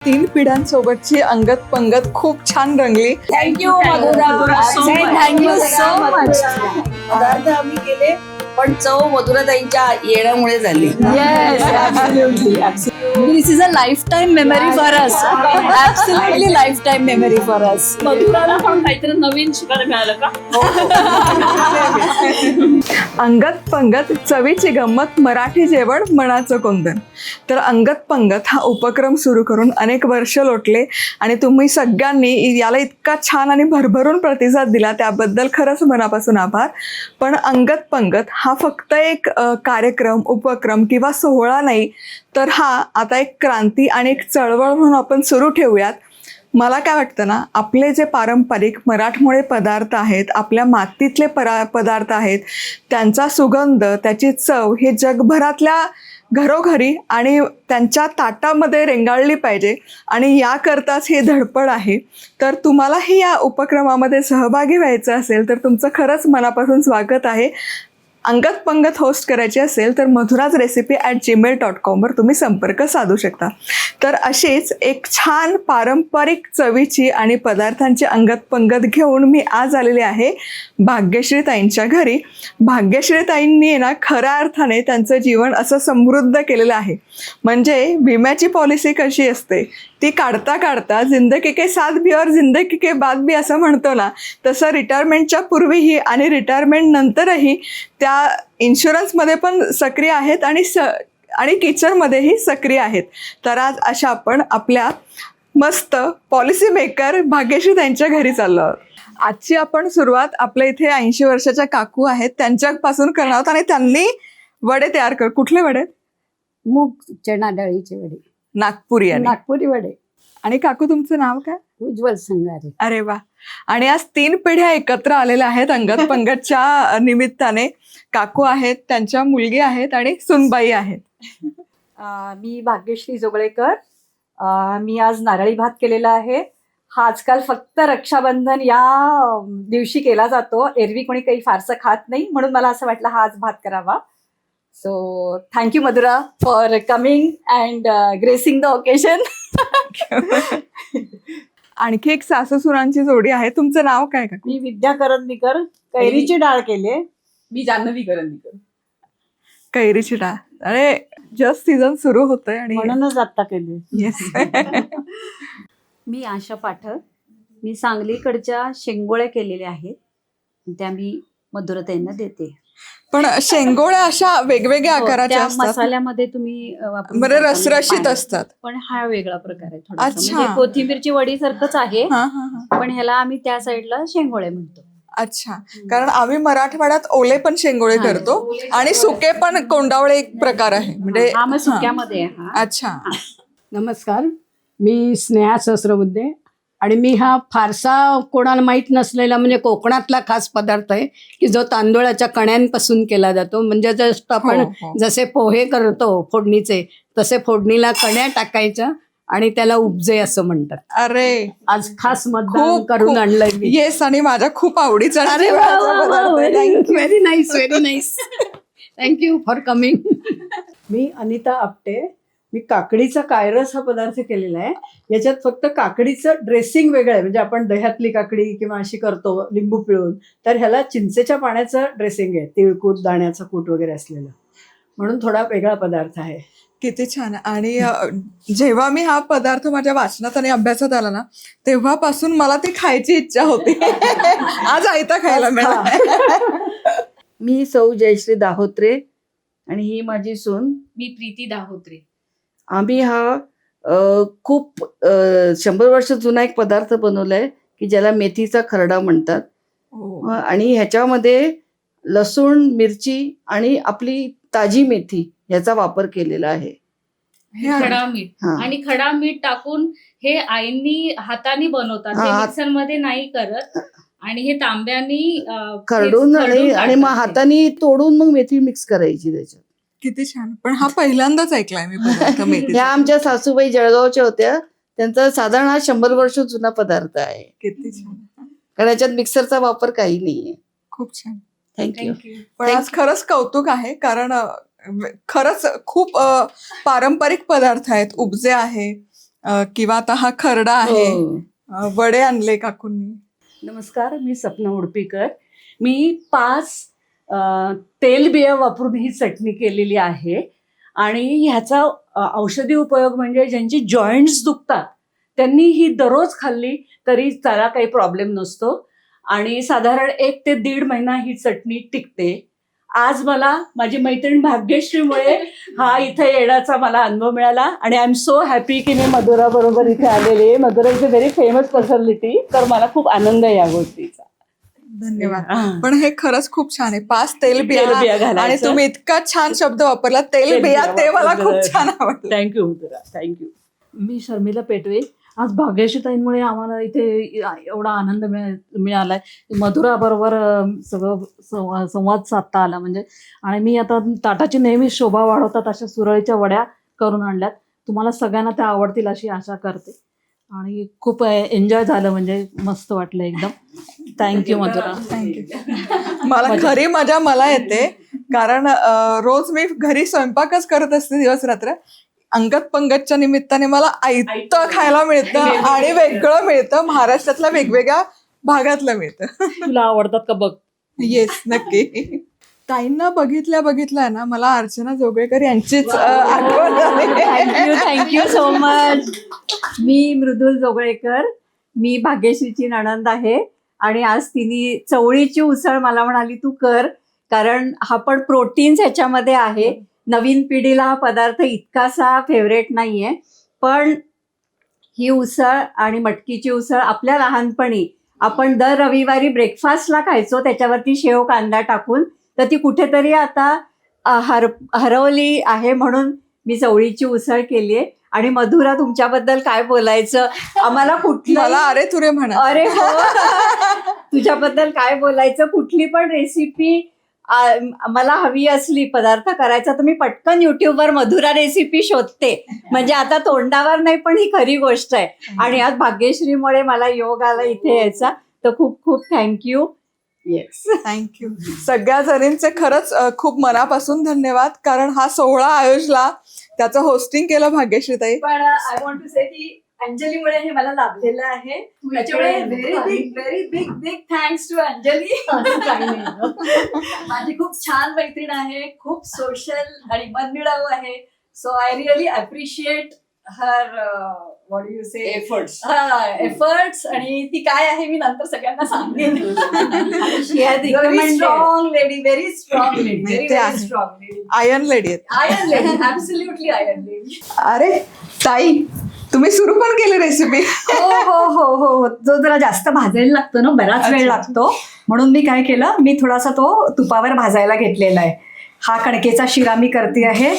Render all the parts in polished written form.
तीन पिढ्यांसोबतची अंगत पंगत खूप छान रंगली. Thank you Madhura, thank you so much. पदार्थ आम्ही केले पण चव मधुराताईंच्या येण्यामुळे झाली. Yes, absolutely, absolutely. This is a lifetime memory for us. Absolutely lifetime memory for us. मधुराला पण काहीतरी नवीन शिकायला मिळालं का? अंगत पंगत चवीची गंमत मराठी जेवण मनाचं कोंदण. तर अंगत पंगत हा उपक्रम सुरू करून अनेक वर्ष लोटले आणि तुम्ही सगळ्यांनी याला इतका छान आणि भरभरून प्रतिसाद दिला त्याबद्दल खरंच मनापासून आभार. पण अंगत पंगत हा फक्त एक कार्यक्रम उपक्रम किंवा सोहळा नाही, तर हा आता एक क्रांती आणि एक चळवळ म्हणून आपण सुरू ठेवूयात. मला काय वाटतं ना, आपले जे पारंपरिक मराठमोळे पदार्थ आहेत, आपल्या मातीतले पदार्थ आहेत, त्यांचा सुगंध, त्याची चव हे जगभरातल्या घरोघरी आणि त्यांच्या ताटामध्ये रेंगाळली पाहिजे आणि याकरताच हे धडपड आहे. तर तुम्हालाही या उपक्रमामध्ये सहभागी व्हायचं असेल तर तुमचं खरंच मनापासून स्वागत आहे. अंगत पंगत होस्ट करायची असेल तर madhurasrecipe@gmail.com वर तुम्ही संपर्क साधू शकता. तर अशीच एक छान पारंपरिक चवीची आणि पदार्थांची अंगत पंगत घेऊन मी आज आलेली आहे भाग्यश्रीताईंच्या घरी. भाग्यश्रीताईंनी ना खऱ्या अर्थाने त्यांचं जीवन असं समृद्ध केलेलं आहे. म्हणजे विम्याची पॉलिसी कशी असते ती काढता काढता जिंदगी के साथ भी और जिंदगी के बाद भी असं म्हणतो ना, तसं रिटायरमेंटच्या पूर्वीही आणि रिटायरमेंट नंतरही त्या इन्शुरन्समध्ये पण सक्रिय आहेत आणि किचनमध्येही सक्रिय आहेत. तर आज अशा आपण आपल्या मस्त पॉलिसी मेकर भाग्यश्री त्यांच्या घरी चाललो आहोत. आजची आपण सुरुवात आपल्या इथे 80 वर्षाच्या काकू आहेत त्यांच्यापासून करणार आहोत आणि त्यांनी वडे तयार कुठले वडे? मूग चणा डाळीचे वडे, नागपुरी. नागपुरी वडे. आणि काकू तुमचं नाव काय? उज्ज्वल संगारे. अरे वा. आणि आज 3 पिढ्या एकत्र आलेल्या आहेत अंगत पंगतच्या निमित्ताने. काकू आहेत, त्यांच्या मुलगी आहेत आणि सुनबाई आहेत. मी भाग्यश्री जोगळेकर. मी आज नारळी भात केलेला आहे. हा आजकाल फक्त रक्षाबंधन या दिवशी केला जातो. एरवी कोणी काही फारसं खात नाही, म्हणून मला असं वाटलं हा आज भात करावा. So thank you Madhura for coming and gracing the occasion. आणखी एक सासूसुरांची जोडी आहे. तुमचं नाव काय का? मी विद्या करंदीकर. कैरीची डाळ केली. मी जान्हवी करंदीकर. कैरीची डाळ. अरे जस्ट सीझन सुरू होतोय आणि म्हणूनच आता केली. येस. मी आशा पाठक. मी सांगलीकडच्या शेंगोळ्या केलेल्या आहेत, त्या मी मधुराताईंना देते. पण शेंगोळ्या अशा वेगवेगळ्या हो, आकाराच्या त्या असतात. मसाल्यामध्ये तुम्ही वापरू बरं, शकता. रसरशीत पाणी. असतात. पण हा वेगळा प्रकार आहे थोडासा. अच्छा. म्हणजे कोथिंबीरची वडी सारखंच आहे, हा हा हा. पण ह्याला आम्ही त्या साईडला शेंगोळे म्हणतो. अच्छा. कारण आम्ही मराठवाड्यात ओले पण शेंगोळे हा. करतो आणि सुके पण कोंडावळे एक प्रकार आहे. म्हणजे हा मग हा. सुक्यामध्ये आहे हा. अच्छा. नमस्कार, मी स्नेहा सहस्रबुद्धे आणि मी हा फारसा कोणाला माहीत नसलेला म्हणजे कोकणातला खास पदार्थ आहे की जो तांदूळाच्या कण्यांपासून केला जातो. म्हणजे जस्ट आपण हो. जसे पोहे करतो फोडणीचे, तसे फोडणीला कण्या टाकायच्या आणि त्याला उपजे असं म्हणतात. अरे आज खास मतदान खूप करून आणलंय मी. येस. आणि माझ्या खूप आवडीचा अरे very nice, very nice. Thank you for coming. मी अनिता आपटे. मी काकडीचा कायरस हा पदार्थ केलेला आहे. याच्यात फक्त काकडीचं ड्रेसिंग वेगळं आहे. म्हणजे आपण दह्यातली काकडी किंवा अशी करतो लिंबू पिळून, तर ह्याला चिंचेच्या पाण्याचं ड्रेसिंग आहे, तिळकूट दाण्याचं कूट वगैरे असलेलं, म्हणून थोडा वेगळा पदार्थ आहे. किती छान. आणि जेव्हा मी हा पदार्थ माझ्या वाचनात आणि अभ्यासात आला ना, तेव्हापासून मला ती खायची इच्छा होती. आज आयता खायला मिळाला. मी सौ जयश्री दाहोत्रे आणि ही माझी सून. मी प्रीती दाहोत्रे. आम्ही हा खूप 100 वर्ष जुना एक पदार्थ बनवलाय की ज्याला मेथीचा खरडा म्हणतात. आणि ह्याच्यामध्ये लसूण, मिरची आणि आपली ताजी मेथी ह्याचा वापर केलेला आहे. खडा मीठ हा. आणि खडा मीठ टाकून हे आईंनी हाताने बनवतात, हा. मिक्सर मध्ये नाही करत. आणि हे तांब्यानी खरडून आणि मग हाताने तोडून मग मेथी मिक्स करायची त्याच्यात. किती छान. पण हा पहिल्यांदाच ऐकलाय मी पदार्थ मेथीचा. ह्या आमच्या सासूबाई जळगावच्या होत्या. त्यांचा साधारण हा 100 वर्ष जुना पदार्थ आहे. किती छान. कारण याच्यात मिक्सरचा वापर काही नाहीये. खूप छान. थँक्यू. पण आज खरंच कौतुक आहे कारण खरंच खूप पारंपरिक पदार्थ आहेत. उपजे आहे, किंवा आता हा खरडा आहे. हो. वडे आणले काकूंनी. नमस्कार, मी सपना उडपीकर. मी 5 तेलबिया वापरून ही चटणी केलेली आहे आणि ह्याचा औषधी उपयोग म्हणजे ज्यांची जॉईंट्स दुखतात त्यांनी ही दररोज खाल्ली तरी त्याला काही प्रॉब्लेम नसतो आणि साधारण 1 ते 1.5 महिना ही चटणी टिकते. आज मला माझी मैत्रीण भाग्यश्रीमुळे हा इथे येण्याचा मला अनुभव मिळाला आणि आय एम सो हॅपी की मी मधुरा बरोबर इथे आलेली आहे. Madhura is a very famous personality, तर मला खूप आनंद आहे या गोष्टीचा. धन्यवाद. हा. पण हे खरंच खूप छान आहे. 5 तेलबिया तेलबिया घालायचं. आणि तुम्ही इतका छान शब्द वापरला तेलबिया, ते मला खूप छान आवडलं. Thank you Madhura, thank you. मी शर्मिला पेटवे. आज भाग्यश्रीताईंमुळे आम्हाला इथे एवढा आनंद मिळालाय. मधुरा बरोबर सगळं संवाद साधता आला म्हणजे. आणि मी आता ताटाची नेहमी शोभा वाढवतात अशा सुरळीच्या वड्या करून आणल्यात. तुम्हाला सगळ्यांना त्या आवडतील अशी आशा करते आणि खूप एन्जॉय झालं, म्हणजे मस्त वाटलं एकदम. थँक्यू मधुरा. थँक्यू. मला खरी मजा मला येते कारण रोज मी घरी स्वयंपाकच करत असते दिवस रात्र. अंगत पंगतच्या निमित्ताने मला आयतं खायला मिळतं आणि वेगळं मिळतं. महाराष्ट्रातल्या वेगवेगळ्या भागातलं मिळतं. तुला आवडतात का बघ. येस, नक्की. ताईंना बघितल्या ना मला अर्चना जोगळेकर यांचीच आठवण झाली. Thank you so much. मी मृदुल जोगळेकर. मी भाग्यश्रीची नणंद आहे आणि आज तिने चवळीची उसळ मला म्हणाली तू कर, कारण हा पण प्रोटीन्स ह्याच्यामध्ये आहे. नवीन पिढीला हा पदार्थ इतकासा फेवरेट नाहीये, पण ही उसळ आणि मटकीची उसळ आपल्या लहानपणी आपण दर रविवारी ब्रेकफास्टला खायचो त्याच्यावरती शेव कांदा टाकून, तर ती कुठेतरी आता हरवली आहे. म्हणून मी चवळीची उसळ केली आहे. आणि मधुरा, तुमच्याबद्दल काय बोलायचं, आम्हाला कुठलं मला अरे तुरे म्हणा. अरे हो, तुझ्याबद्दल काय बोलायचं. कुठली पण रेसिपी मला हवी असली पदार्थ करायचा तर मी पटकन युट्यूबवर मधुरा रेसिपी शोधते. म्हणजे आता तोंडावर नाही, पण ही खरी गोष्ट आहे. आणि आज भाग्यश्रीमुळे मला योग आला इथे यायचा, तर खूप खूप थँक्यू. Yes, thank you. सगळ्या जणींचे खरंच खूप मनापासून धन्यवाद, कारण हा सोहळा आयोजला, त्याचं होस्टिंग केलं भाग्यश्रीताई. पण आय वॉन्ट टू से की अंजलीमुळे हे मला लाभलेलं आहे. त्याच्यामुळे very big thanks to Anjali. माझी खूप छान मैत्रीण आहे, खूप सोशल आणि मनमिळावू आहे. So I really appreciate her what do you say efforts. आणि ती काय आहे मी नंतर सगळ्यांना सांगेन. Strong lady, very strong lady, very strong lady. Iron lady आहेत. Iron lady, absolutely iron lady. अरे ताई, तुम्ही सुरू पण केली रेसिपी. हो हो हो हो. जो जरा जास्त भाजायला लागतो ना, बराच वेळ लागतो, म्हणून मी काय केलं, मी थोडासा तो तुपावर भाजायला घेतलेला आहे. हा कणकेचा शिरा मी करते आहे.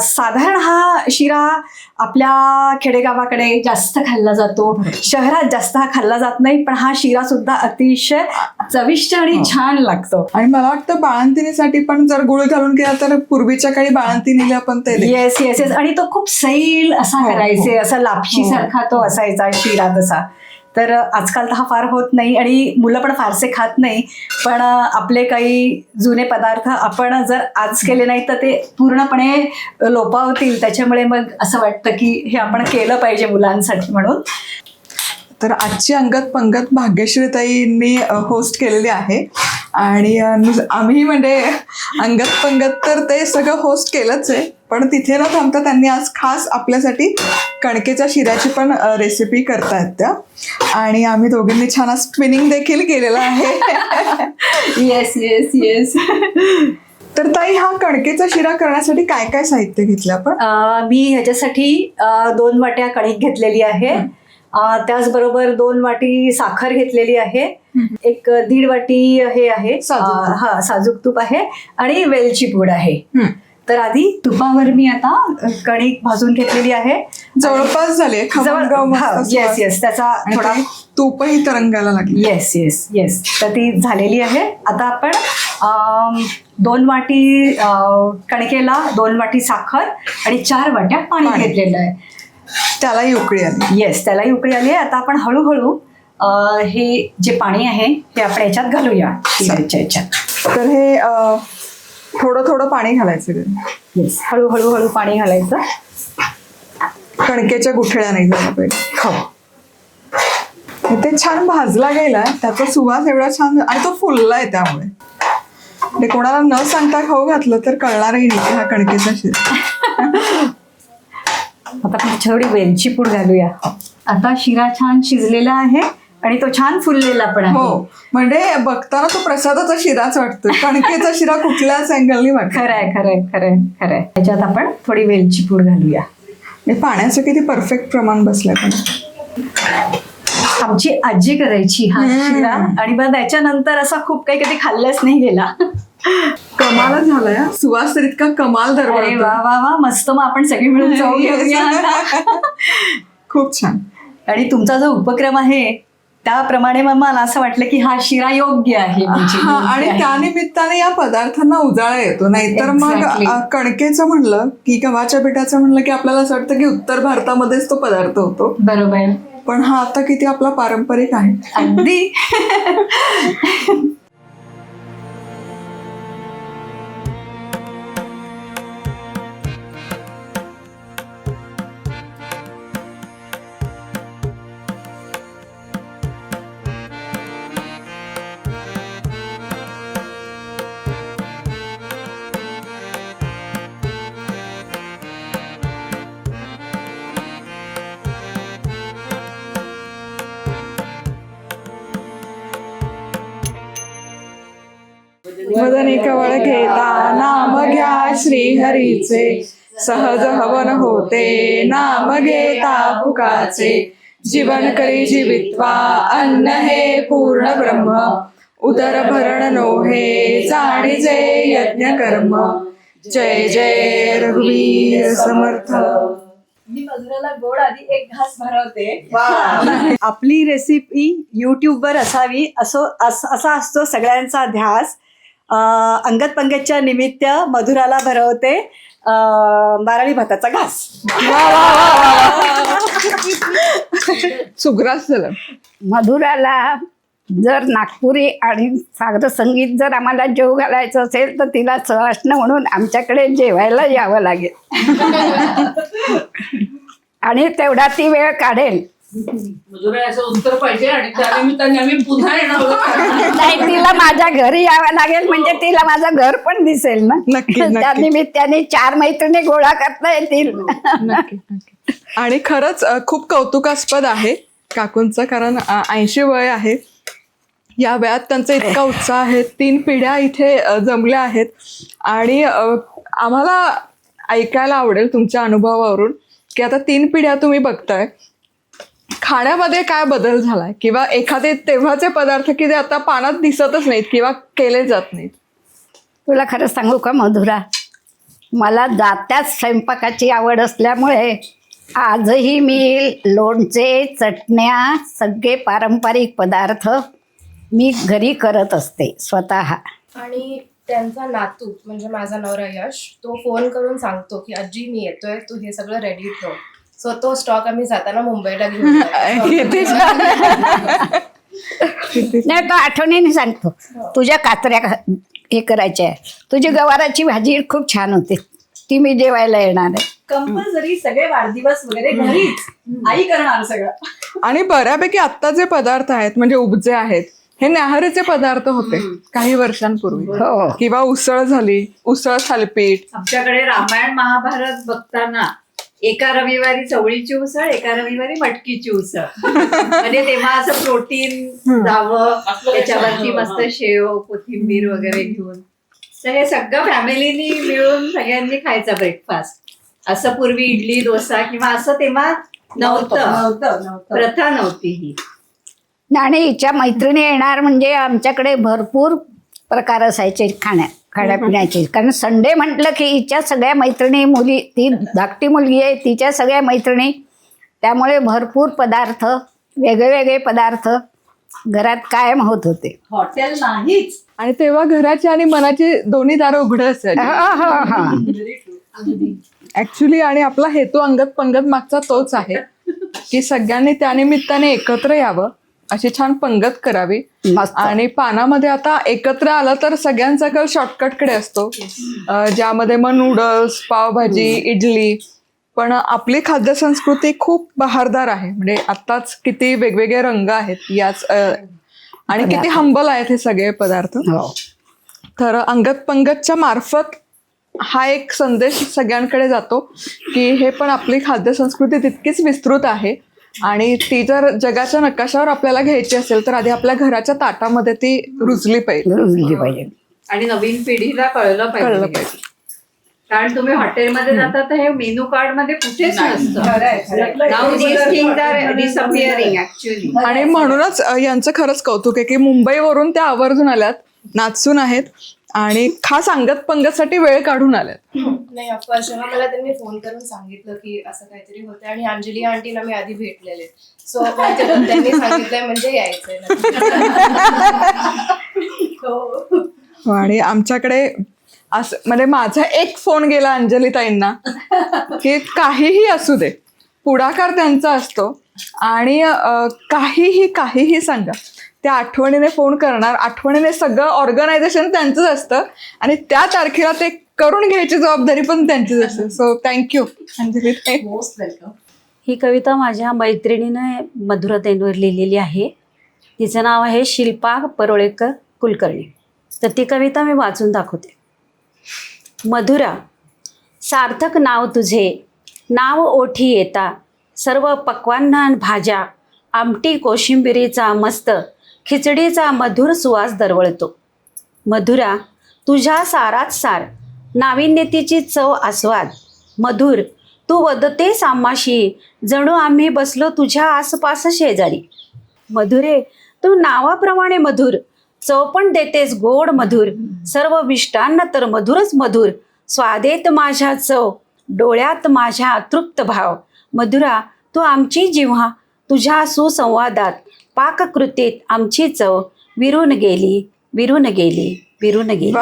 साधारण हा शिरा आपल्या खेडेगावाकडे जास्त खाल्ला जातो, शहरात जास्त हा खाल्ला जात नाही, पण हा शिरा सुद्धा अतिशय चविष्ट आणि छान लागतो. आणि मला वाटतं बाळंतिणीसाठी पण जर गुळ घालून केला तर पूर्वीच्या काळी बाळंतिणीला पण ते येस येस येस. आणि तो खूप सैल असा करायचे, असा लापशी सारखा तो असायचा शिरा तसा. तर आजकाल तर हा फार होत नाही आणि मुलं पण फारसे खात नाही, पण आपले काही जुने पदार्थ आपण जर आज केले नाही तर ते पूर्णपणे लोपावतील. त्याच्यामुळे मग असं वाटतं की हे आपण केलं पाहिजे मुलांसाठी म्हणून. तर आजची अंगत पंगत भाग्यश्रीताईंनी होस्ट केलेली आहे आणि आम्ही म्हणजे अंगत पंगत तर ते सगळं होस्ट केलंच आहे, पण तिथे न थांबता त्यांनी आज खास आपल्यासाठी कणकेच्या शिऱ्याची पण रेसिपी करतायत त्या. आणि आम्ही दोघींनी छान आज ट्विनिंग देखील केलेलं आहे. Yes yes yes. तर ताई, हा कणकेचा शिरा करण्यासाठी काय काय साहित्य घेतलं आपण? मी ह्याच्यासाठी 2 वाट्या कणिक घेतलेली आहे. त्याचबरोबर 2 वाटी साखर घेतलेली आहे. 1.5 वाटी हे आहे साजूक तूप आहे आणि वेलची पूड आहे. तर आधी तुपावर मी आता कणिक भाजून घेतलेली आहे. जवळपास झाले. Yes yes. त्याचा थोडा तूपही तरंगायला लागली. Yes yes yes. तर ती झालेली आहे. आता आपण 2 वाटी कणकेला 2 वाटी साखर आणि 4 वाट्या पाणी घेतलेलं आहे. त्यालाही उकळी आली. येस, त्यालाही उकळी आली आहे. आता आपण हळूहळू हे जे पाणी आहे ते आपण याच्यात घालूया शिऱ्याच्या याच्यात. तर हे थोडं थोडं पाणी घालायचं. येस, हळूहळू पाणी घालायचं. कणकेच्या गुठळ्या नाही झाल्या पाहिजे. ते छान भाजला गेलाय, त्याचा सुवास एवढा छान आणि तो फुललाय, त्यामुळे ते कोणाला न सांगता खाऊ घातलं तर कळणारही नाही की हा कणकेचा शिरा. आता आपण थोडी वेलची पूड घालूया. आता शिरा छान शिजलेला आहे आणि तो छान फुललेला पण आहे. हो, म्हणजे बघताना तो प्रसादाचा शिराच वाटतो, कणकेचा शिरा कुठल्याच अँगलनी वाटत. खरंय खरंय खरंय खरंय. त्याच्यात आपण थोडी वेलची पूड घालूया. पाण्याचं किती परफेक्ट प्रमाण बसलंय पण. आमची आजी करायची हा शिरा आणि मग त्याच्यानंतर असा खूप काही कधी खाल्लाच नाही गेला. कमालच झालाय हा. सुवास तर इतका कमाल अरे दरवळतो. वा वा वा, मस्त. मग आपण सगळी मिळून जाऊ घेऊया आता. खूप छान. आणि तुमचा जो उपक्रम आहे त्याप्रमाणे मग मला असं वाटलं की हा शिरा योग्य आहे म्हणजे हा, योग्य आणि आहे. त्यानिमित्ताने या पदार्थांना उजाळा येतो. नाहीतर मग Exactly. कणकेचं म्हणलं की गव्हाच्या पिठाचं म्हणलं की आपल्याला असं वाटतं की उत्तर भारतामध्येच तो पदार्थ होतो, बरोबर. पण हा आता किती आपला पारंपरिक आहे. अगदी. मदनी कवळ घेता नाम घ्या श्रीहरीचे, सहज हवन होते नाम घेता फुकाचे. जीवन करी जीवित्वा अन्न हे पूर्ण ब्रह्म, उदर भरण नोहे जाणीजे यज्ञ कर्म. जय जय रघुवीर समर्थ. मी मधुराला गोड आधी एक घास भरवते. आपली रेसिपी युट्यूबवर असावी असा असतो सगळ्यांचा ध्यास. अंगद पंगतच्या निमित्त मधुराला भरवते नारळी भाताचा घास. सुग्रास झालं. मधुराला जर नागपुरी आणि सागर संगीत जर आम्हाला जेव घालायचं असेल तर तिला सहष्ण म्हणून आमच्याकडे जेवायला यावं लागेल आणि तेवढा ती वेळ काढेल. मधुरा असं उत्तर पाहिजे आणि त्यानिमित्ताने आम्ही पुन्हा येणार आहोत. नाही, तिला माझ्या घरी यावं लागेल म्हणजे तिला माझं घर पण दिसेल ना. नक्की, नक्की. त्या निमित्ताने 4 मैत्रिणी गोळा करता येतील. आणि खरंच खूप कौतुकास्पद आहे काकूंचं, कारण 80 वय आहे. या वयात त्यांचा इतका उत्साह आहे. 3 पिढ्या इथे जमल्या आहेत आणि आम्हाला ऐकायला आवडेल तुमच्या अनुभवावरून की आता 3 पिढ्या तुम्ही बघताय, खाण्यामध्ये काय बदल झालाय किंवा एखादे तेव्हाचे पदार्थ की ते आता पानात दिसतच नाहीत किंवा केले जात नाहीत. तुला खरं सांगू का मधुरा, मला जात्याच स्वयंपाकाची आवड असल्यामुळे आजही मी लोणचे, चटण्या, सगळे पारंपरिक पदार्थ मी घरी करत असते स्वतः. आणि त्यांचा नातू म्हणजे माझा नवरा यश, तो फोन करून सांगतो की आजी मी येतोय, तू हे सगळं रेडी ठेव. सो तो स्टॉक आम्ही जाताना मुंबईला घेऊन जातो. किती छान. नाही, तो आठवणीने सांगतो तुझ्या काचऱ्या हे करायच्या आहे, तुझी गवाराची भाजी खूप छान होती, ती मी जेवायला येणार आहे. कंपल्सरी सगळे वाढदिवस वगैरे घरीच आई करणार सगळं. आणि बऱ्यापैकी आत्ता जे पदार्थ आहेत म्हणजे उपजे आहेत हे न्याहारीचे पदार्थ होते काही वर्षांपूर्वी. हो. किंवा उसळ झाली, उसळ थालीपीठ. आमच्याकडे रामायण महाभारत बघताना एका रविवारी चवळीची उसळ, एका रविवारी मटकीची उसळ. म्हणजे तेव्हा असं प्रोटीन जावं, त्याच्यावरती मस्त शेव, कोथिंबीर वगैरे घेऊन. तर हे सगळं फॅमिलीनी मिळून सगळ्यांनी खायचा ब्रेकफास्ट. असं पूर्वी इडली, डोसा किंवा असं तेव्हा नव्हतं, प्रथा नव्हती ही. आणि हिच्या मैत्रिणी येणार म्हणजे आमच्याकडे भरपूर प्रकार असायचे खाण्यापिण्याचे. कारण संडे म्हटलं की हिच्या सगळ्या मैत्रिणी, मुली, ती धाकटी मुलगी आहे, तिच्या सगळ्या मैत्रिणी, त्यामुळे भरपूर पदार्थ, वेगळे पदार्थ घरात कायम होत होते. हॉटेल नाहीच. आणि तेव्हा घराची आणि मनाची दोन्ही दारं उघडं असायची ऍक्च्युली. आणि आपला हेतू अंगद पंगत मागचा तोच आहे की सगळ्यांनी त्यानिमित्ताने एकत्र यावं, अशी छान पंगत करावी. आणि पानामध्ये आता एकत्र आलं तर सगळ्यांचा कल शॉर्टकटकडे असतो, ज्यामध्ये मग नूडल्स, पावभाजी, इडली. पण आपली खाद्यसंस्कृती खूप बहारदार आहे. म्हणजे आत्ताच किती वेगवेगळे रंग आहेत याच आणि किती हंबल आहेत हे सगळे पदार्थ. तर अंगत पंगतच्या मार्फत हा एक संदेश सगळ्यांकडे जातो की हे पण आपली खाद्यसंस्कृती तितकीच विस्तृत आहे आणि ती जर जगाच्या नकाशावर आपल्याला घ्यायची असेल तर आधी आपल्या घराच्या ताटामध्ये ती रुजली पाहिजे. आणि नवीन पिढीला कळलं पाहिजे. कारण तुम्ही हॉटेलमध्ये जाता तर हे मेनू कार्ड मध्ये कुठेच नसतं. आणि म्हणूनच यांचं खरंच कौतुक आहे की मुंबईवरून त्या आवर्जून आल्यात, नाचून आहेत आणि खास अंगत पंगतसाठी वेळ काढून आल्यात. नाही ऑफकोर्स जेव्हा मला त्यांनी फोन करून सांगितलं की असं काहीतरी होतं आणि अंजली आंटीला मी आधी भेटलेले, सो त्यांनी सांगितलंय म्हणजे यायचंय. आणि आमच्याकडे असं म्हणजे माझा एक फोन गेला अंजली ताईंना की काहीही असू दे, पुढाकार त्यांचा असतो आणि काहीही सांगा, त्या आठवणीने फोन करणार, आठवणीने सगळं ऑर्गनायझेशन त्यांचंच असतं आणि त्या तारखेला ते करून घ्यायची जबाबदारी पण त्यांचीच असते. सो थँक्यू अंजली ताई. Most welcome. ही कविता माझ्या मैत्रिणीने मधुराताईंवर लिहिलेली आहे. तिचं नाव आहे शिल्पा परोळेकर कुलकर्णी. तर ती कविता मी वाचून दाखवते. मधुरा, सार्थक नाव तुझे, नाव ओठी येता, सर्व पक्वान्न भाज्या, आमटी कोशिंबिरीचा मस्त, खिचडीचा मधुर सुवास दरवळतो. मधुरा, तुझ्या सारात सार, नाविन्यतेची चव आस्वाद. मधुर, तू वदतेस आम्हाशी, जणू आम्ही बसलो तुझ्या आसपास शेजारी. मधुरे, तू नावाप्रमाणे मधुर, चव पण देतेस गोड मधुर. सर्व मिष्टान्न तर मधुरच मधुर, स्वादेत माझ्या चव, डोळ्यात माझ्या तृप्त भाव. मधुरा, तू आमची जिव्हा, तुझ्या सुसंवादात, पाककृतीत आमची चव विरून गेली, विरून गेली, विरून गेली.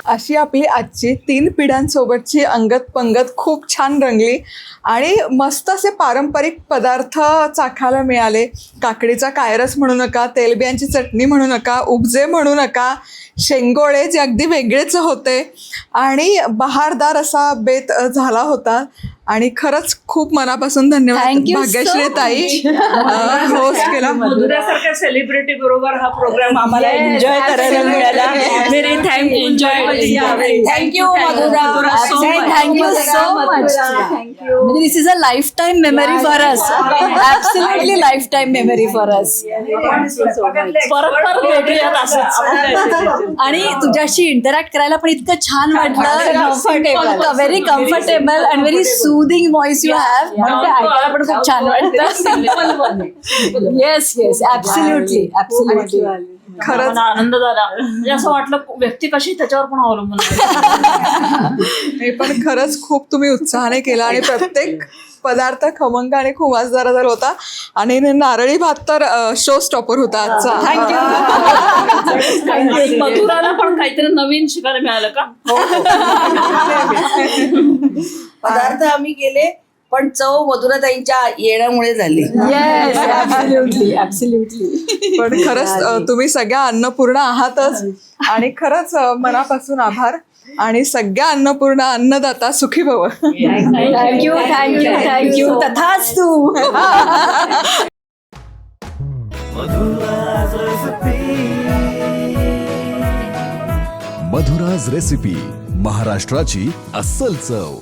अशी आपली आजची 3 पिढ्यांसोबतची अंगत पंगत खूप छान रंगली आणि मस्त असे पारंपरिक पदार्थ चाखायला मिळाले. काकडीचा कायरस म्हणू नका, तेलबियांची चटणी म्हणू नका, उपजे म्हणू नका, शेंगोळे जे अगदी वेगळेच होते आणि बहारदार असा बेत झाला होता. आणि खरंच खूप मनापासून धन्यवाद भाग्यश्री ताई होस्ट केला. मधुरासारख्या सेलिब्रिटी बरोबर हा प्रोग्राम आम्हाला एन्जॉय करायला मिळाला. Very thank you Madhura, thank you so much. म्हणजे this is a life time memory for us, absolutely life time memory for us. आणि तुझ्याशी इंटरॅक्ट करायला पण इतकं छान वाटलं. Very comfortable and very soothing voice you have. ऐकायला पण खूप छान वाटतं. Yes yes, absolutely absolutely. खरंच आनंद झाला. म्हणजे असं वाटलं व्यक्ती कशी त्याच्यावर पण अवलंबून हे पण खरंच खूप तुम्ही उत्साहाने केला आणि प्रत्येक पदार्थ खमंग आणि खूप वाजदार होता आणि नारळी भात तर शो स्टॉपर होता आजचा. थँक्यू. मधुराला पण काहीतरी नवीन शिकायला मिळालं का? पदार्थ आम्ही केले पण चव मधुराताईंच्या येण्यामुळे झाली. Yes, absolutely absolutely. पण खरंच तुम्ही सगळ्या अन्नपूर्णा आहातच आणि खरंच मनापासून आभार आणि सगळ्या अन्नपूर्णा अन्नदाता सुखी भव. Thank you thank you thank you. तथास्तु. मधुराज रेसिपी, महाराष्ट्राची अस्सल चव.